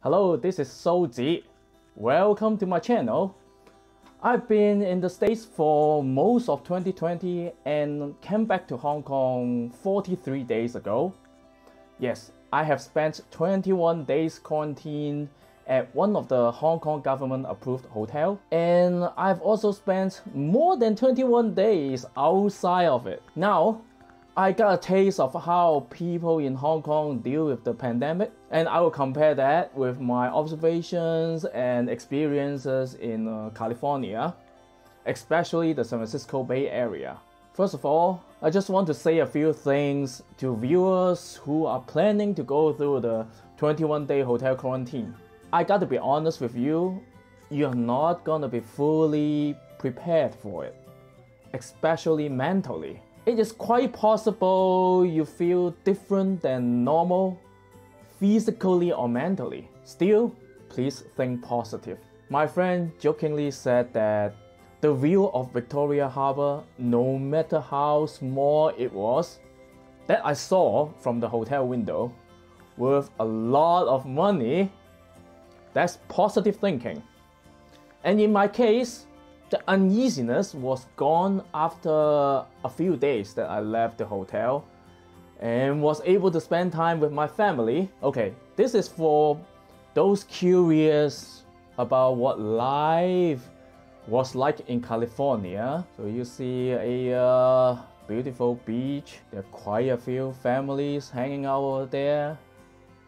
Hello, this is Soji. Welcome to my channel. I've been in the States for most of 2020 and came back to Hong Kong 43 days ago. Yes, I have spent 21 days quarantined at one of the Hong Kong government approved hotel, and I've also spent more than 21 days outside of it. Now, I got a taste of how people in Hong Kong deal with the pandemic, and I will compare that with my observations and experiences in California, especially the San Francisco Bay Area. First of all, I just want to say a few things to viewers who are planning to go through the 21-day hotel quarantine. I gotta be honest with you, you're not gonna be fully prepared for it, especially mentally. It is quite possible you feel different than normal, physically or mentally. Still, please think positive. My friend jokingly said that the view of Victoria Harbour, no matter how small it was, that I saw from the hotel window, worth a lot of money. That's positive thinking. And in my case, the uneasiness was gone after a few days that I left the hotel and was able to spend time with my family. Okay, this is for those curious about what life was like in California. So you see a beautiful beach. There are quite a few families hanging out over there,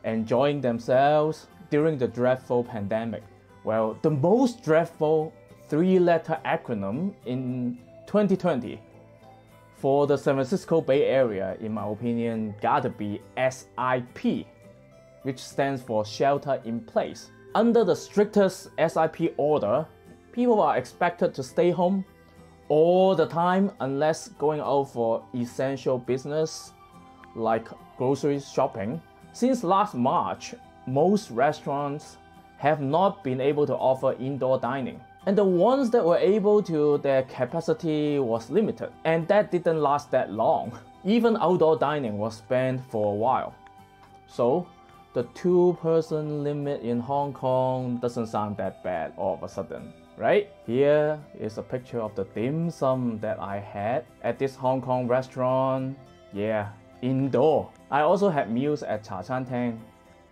enjoying themselves during the dreadful pandemic. Well, the most dreadful three-letter acronym in 2020 for the San Francisco Bay Area, in my opinion, gotta be SIP, which stands for Shelter in Place. Under the strictest SIP order, people are expected to stay home all the time unless going out for essential business like grocery shopping. Since last March, most restaurants have not been able to offer indoor dining. And the ones that were able to, their capacity was limited. And that didn't last that long. Even outdoor dining was banned for a while. So, the two-person limit in Hong Kong doesn't sound that bad all of a sudden, right? Here is a picture of the dim sum that I had at this Hong Kong restaurant. Yeah, indoor. I also had meals at Cha Chan Teng,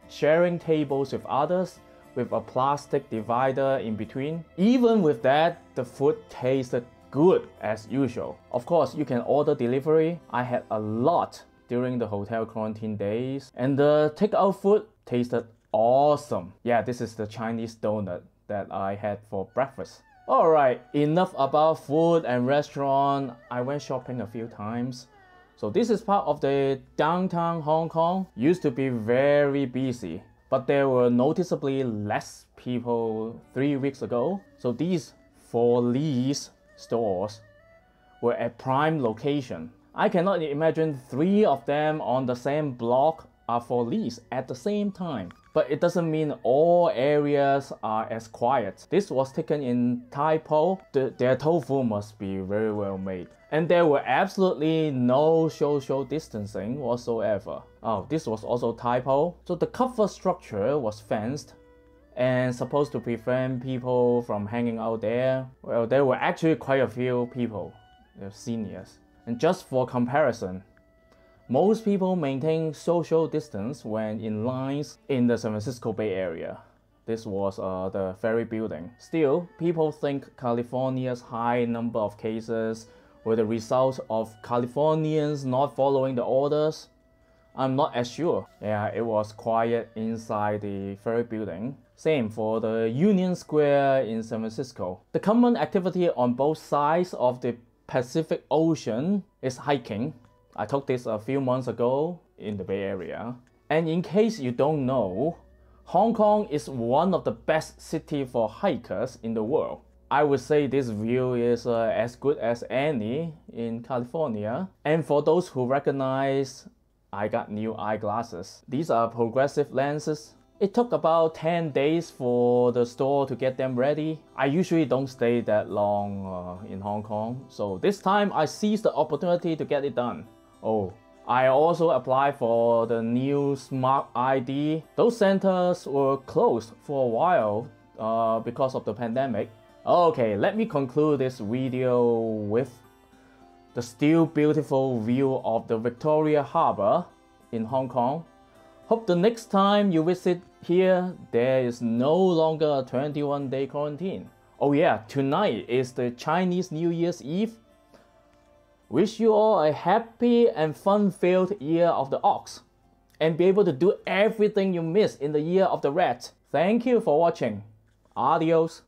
sharing tables with others, with a plastic divider in between. Even with that, the food tasted good as usual. Of course, you can order delivery. I had a lot during the hotel quarantine days, and the takeout food tasted awesome. Yeah, this is the Chinese donut that I had for breakfast. Alright, enough about food and restaurant. I went shopping a few times. So this is part of the downtown Hong Kong. Used to be very busy, but there were noticeably less people 3 weeks ago. So these for lease stores were at prime location. I cannot imagine 3 of them on the same block are for lease at the same time. But it doesn't mean all areas are as quiet. This was taken in Tai Po. Their tofu must be very well made. And there were absolutely no social distancing whatsoever. Oh, this was also Tai Po. So the cover structure was fenced and supposed to prevent people from hanging out there. Well, there were actually quite a few people, they're seniors. And just for comparison, most people maintain social distance when in lines in the San Francisco Bay Area. This was the Ferry Building. Still, people think California's high number of cases were the result of Californians not following the orders. I'm not as sure. Yeah, it was quiet inside the Ferry Building. Same for the Union Square in San Francisco. The common activity on both sides of the Pacific Ocean is hiking. I took this a few months ago in the Bay Area. And in case you don't know, Hong Kong is one of the best cities for hikers in the world. I would say this view is as good as any in California. And for those who recognize, I got new eyeglasses. These are progressive lenses. It took about 10 days for the store to get them ready. I usually don't stay that long in Hong Kong, so this time I seized the opportunity to get it done. Oh, I also applied for the new Smart ID. Those centers were closed for a while because of the pandemic. Okay, let me conclude this video with the still beautiful view of the Victoria Harbour in Hong Kong. Hope the next time you visit here, there is no longer a 21-day quarantine. Oh yeah, tonight is the Chinese New Year's Eve. Wish you all a happy and fun-filled Year of the Ox, and be able to do everything you missed in the Year of the Rat. Thank you for watching. Adios.